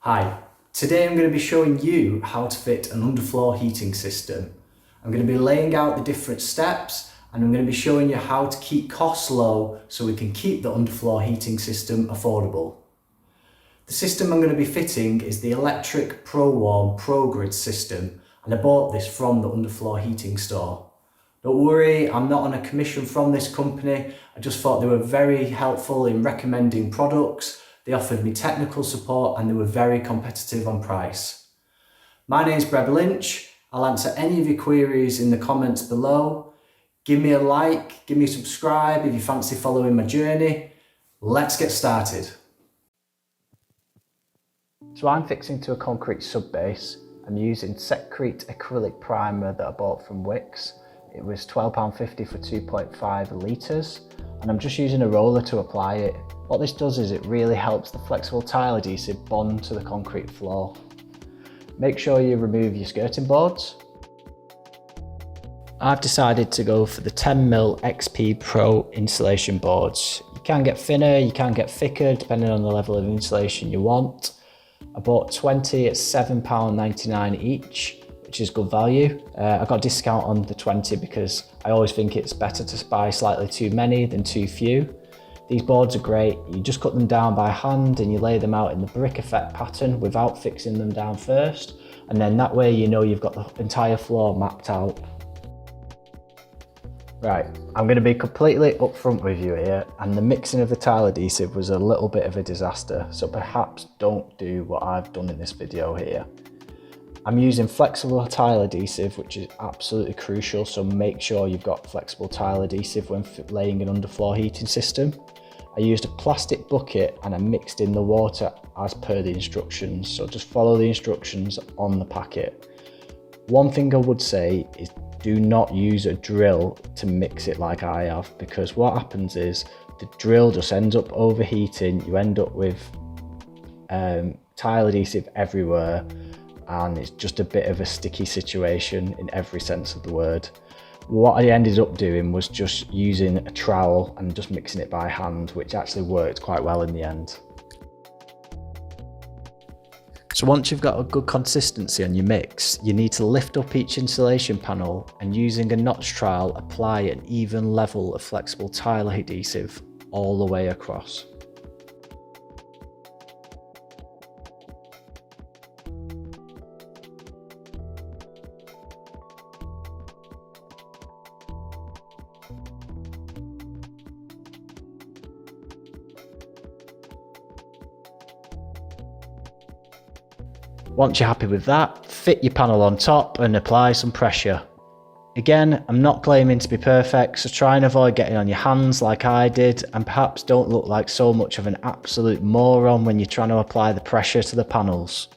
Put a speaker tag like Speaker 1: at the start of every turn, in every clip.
Speaker 1: Hi, today I'm going to be showing you how to fit an underfloor heating system. I'm going to be laying out the different steps and I'm going to be showing you how to keep costs low so we can keep the underfloor heating system affordable. The system I'm going to be fitting is the electric Prowarm Progrid system, and I bought this from the underfloor heating store. Don't worry, I'm not on a commission from this company. I just thought they were very helpful in recommending products. They offered me technical support and they were very competitive on price. My name's Breb Lynch. I'll answer any of your queries in the comments below. Give me a like, give me a subscribe if you fancy following my journey. Let's get started. So I'm fixing to a concrete subbase. I'm using Secrete acrylic primer that I bought from Wix. It was £12.50 for 2.5 litres, and I'm just using a roller to apply it. What this does is it really helps the flexible tile adhesive bond to the concrete floor. Make sure you remove your skirting boards. I've decided to go for the 10mm XP Pro insulation boards. You can get thinner, you can get thicker depending on the level of insulation you want. I bought 20 at £7.99 each, which is good value. I got a discount on the 20 because I always think it's better to buy slightly too many than too few. These boards are great. You just cut them down by hand and you lay them out in the brick effect pattern without fixing them down first. And then that way you know you've got the entire floor mapped out. Right, I'm going to be completely upfront with you here, and the mixing of the tile adhesive was a little bit of a disaster, so perhaps don't do what I've done in this video here. I'm using flexible tile adhesive, which is absolutely crucial, so make sure you've got flexible tile adhesive when laying an underfloor heating system. I used a plastic bucket and I mixed in the water as per the instructions, so just follow the instructions on the packet. One thing I would say is do not use a drill to mix it like I have, because what happens is the drill just ends up overheating. You end up with tile adhesive everywhere, and it's just a bit of a sticky situation in every sense of the word. What I ended up doing was just using a trowel and just mixing it by hand, which actually worked quite well in the end. So once you've got a good consistency on your mix, you need to lift up each insulation panel and using a notch trowel apply an even level of flexible tile adhesive all the way across. Once you're happy with that, fit your panel on top and apply some pressure. Again, I'm not claiming to be perfect, so try and avoid getting on your hands like I did, and perhaps don't look like so much of an absolute moron when you're trying to apply the pressure to the panels.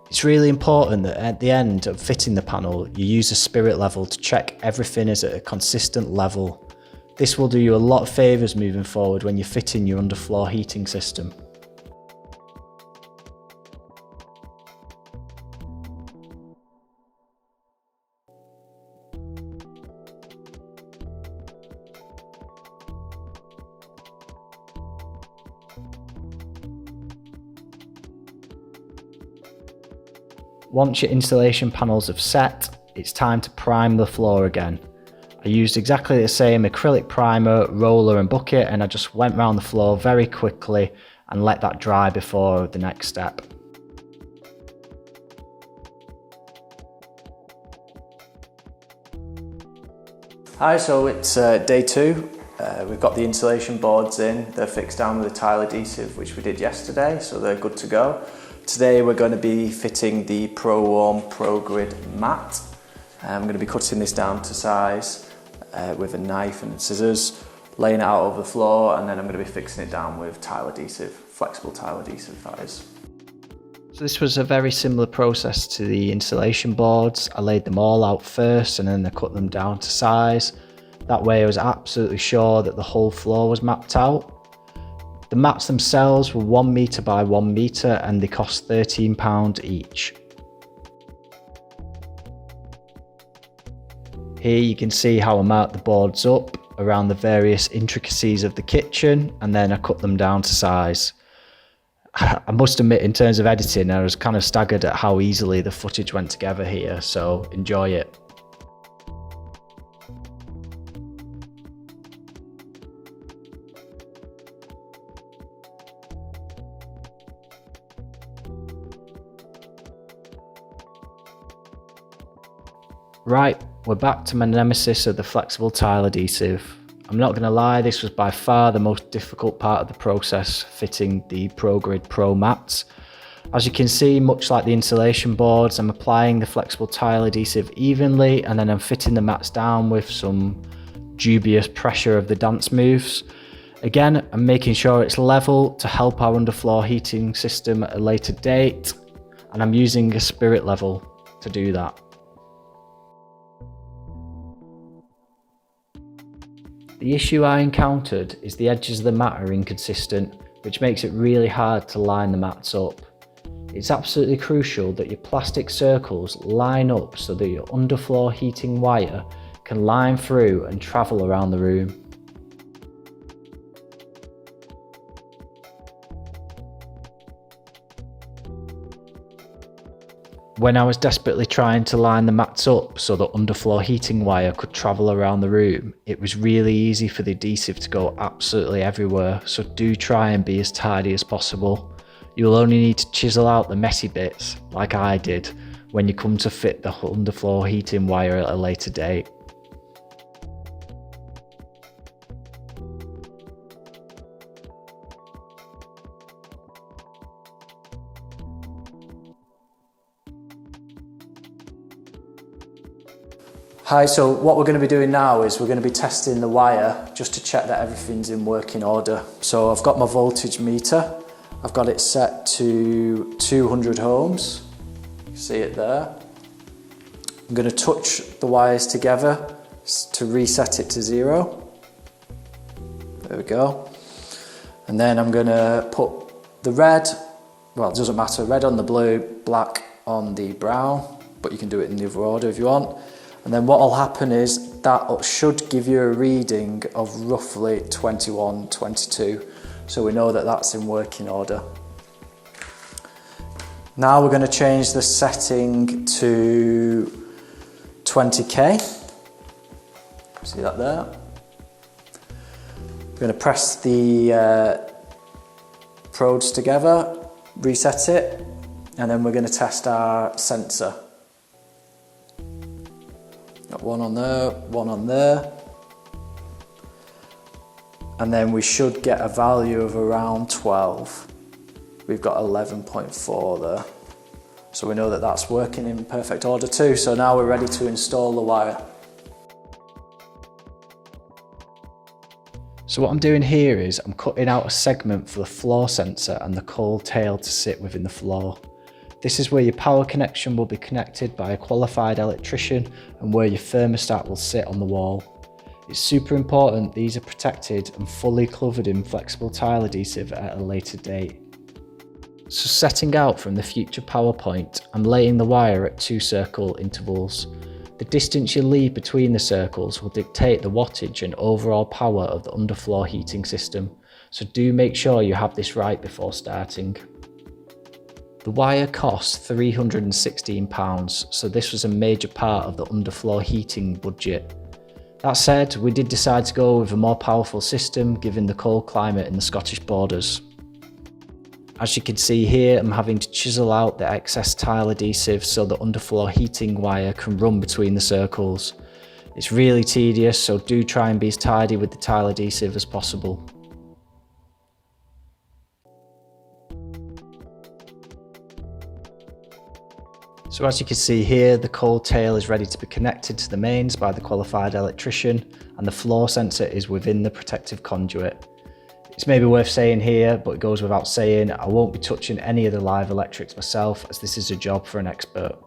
Speaker 1: It's really important that at the end of fitting the panel, you use a spirit level to check everything is at a consistent level. This will do you a lot of favours moving forward when you're fitting your underfloor heating system. Once your insulation panels have set, it's time to prime the floor again. I used exactly the same acrylic primer, roller and bucket, and I just went around the floor very quickly and let that dry before the next step. Hi, so it's day two. We've got the insulation boards in, they're fixed down with the tile adhesive which we did yesterday, so they're good to go. Today we're going to be fitting the Prowarm Progrid mat. I'm going to be cutting this down to size with a knife and scissors, laying it out over the floor, and then I'm going to be fixing it down with tile adhesive, flexible tile adhesive that is. So this was a very similar process to the insulation boards. I laid them all out first and then I cut them down to size. That way I was absolutely sure that the whole floor was mapped out. The mats themselves were 1 metre by 1 metre and they cost £13 each. Here you can see how I marked the boards up. around the various intricacies of the kitchen, and then I cut them down to size. I must admit, in terms of editing, I was kind of staggered at how easily the footage went together here, so enjoy it. Right, we're back to my nemesis of the flexible tile adhesive. I'm not going to lie, this was by far the most difficult part of the process, fitting the Progrid Pro mats. As you can see, much like the insulation boards, I'm applying the flexible tile adhesive evenly, and then I'm fitting the mats down with some dubious pressure of the dance moves. Again, I'm making sure it's level to help our underfloor heating system at a later date, and I'm using a spirit level to do that. The issue I encountered is the edges of the mat are inconsistent, which makes it really hard to line the mats up. It's absolutely crucial that your plastic circles line up so that your underfloor heating wire can line through and travel around the room. When I was desperately trying to line the mats up so the underfloor heating wire could travel around the room, it was really easy for the adhesive to go absolutely everywhere, so do try and be as tidy as possible. You'll only need to chisel out the messy bits, like I did, when you come to fit the underfloor heating wire at a later date. Hi, so what we're going to be doing now is we're going to be testing the wire just to check that everything's in working order. So I've got my voltage meter, I've got it set to 200 ohms, you can see it there. I'm going to touch the wires together to reset it to 0. There we go. And then I'm going to put the red, well it doesn't matter, red on the blue, black on the brown, but you can do it in the other order if you want. And then what will happen is that should give you a reading of roughly 21, 22. So we know that that's in working order. Now we're going to change the setting to 20k. See that there? We're going to press the prods together, reset it, and then we're going to test our sensor. Got one on there, and then we should get a value of around 12. We've got 11.4 there. So we know that that's working in perfect order too. So now we're ready to install the wire. So what I'm doing here is I'm cutting out a segment for the floor sensor and the cold tail to sit within the floor. This is where your power connection will be connected by a qualified electrician and where your thermostat will sit on the wall. It's super important these are protected and fully covered in flexible tile adhesive at a later date. So setting out from the future power point, I'm laying the wire at 2 circle intervals. The distance you leave between the circles will dictate the wattage and overall power of the underfloor heating system, so do make sure you have this right before starting. The wire costs £316, so this was a major part of the underfloor heating budget. That said, we did decide to go with a more powerful system given the cold climate in the Scottish borders. As you can see here, I'm having to chisel out the excess tile adhesive so the underfloor heating wire can run between the circles. It's really tedious, so do try and be as tidy with the tile adhesive as possible. So as you can see here, the cold tail is ready to be connected to the mains by the qualified electrician, and the floor sensor is within the protective conduit. It's maybe worth saying here, but it goes without saying, I won't be touching any of the live electrics myself, as this is a job for an expert.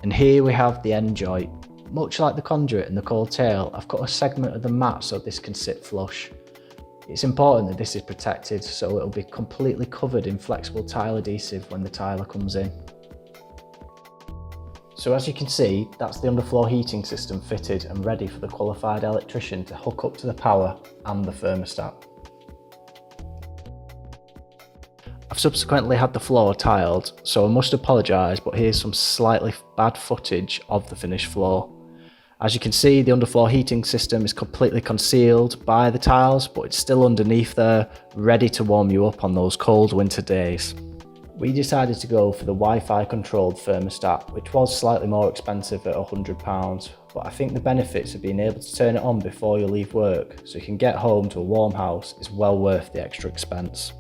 Speaker 1: And here we have the end joint. Much like the conduit and the cold tail, I've cut a segment of the mat so this can sit flush. It's important that this is protected, so it'll be completely covered in flexible tile adhesive when the tiler comes in. So as you can see, that's the underfloor heating system fitted and ready for the qualified electrician to hook up to the power and the thermostat. I've subsequently had the floor tiled, so I must apologise, but here's some slightly bad footage of the finished floor. As you can see, the underfloor heating system is completely concealed by the tiles, but it's still underneath there, ready to warm you up on those cold winter days. We decided to go for the Wi-Fi controlled thermostat, which was slightly more expensive at £100, but I think the benefits of being able to turn it on before you leave work, so you can get home to a warm house, is well worth the extra expense.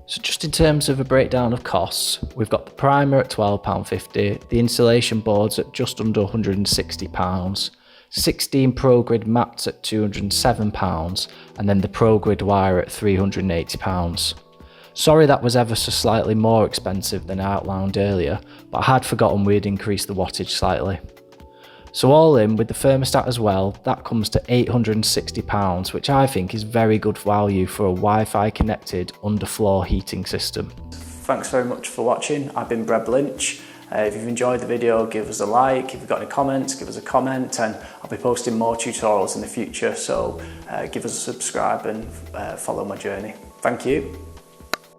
Speaker 1: So just in terms of a breakdown of costs, we've got the primer at £12.50, the insulation boards at just under £160, 16 Progrid mats at £207, and then the Progrid wire at £380. Sorry that was ever so slightly more expensive than I outlined earlier, but I had forgotten we'd increased the wattage slightly. So all in, with the thermostat as well, that comes to £860, which I think is very good value for a Wi-Fi connected underfloor heating system. Thanks very much for watching. I've been Breb Lynch. If you've enjoyed the video, give us a like. If you've got any comments, give us a comment, and I'll be posting more tutorials in the future, so give us a subscribe and follow my journey. Thank you.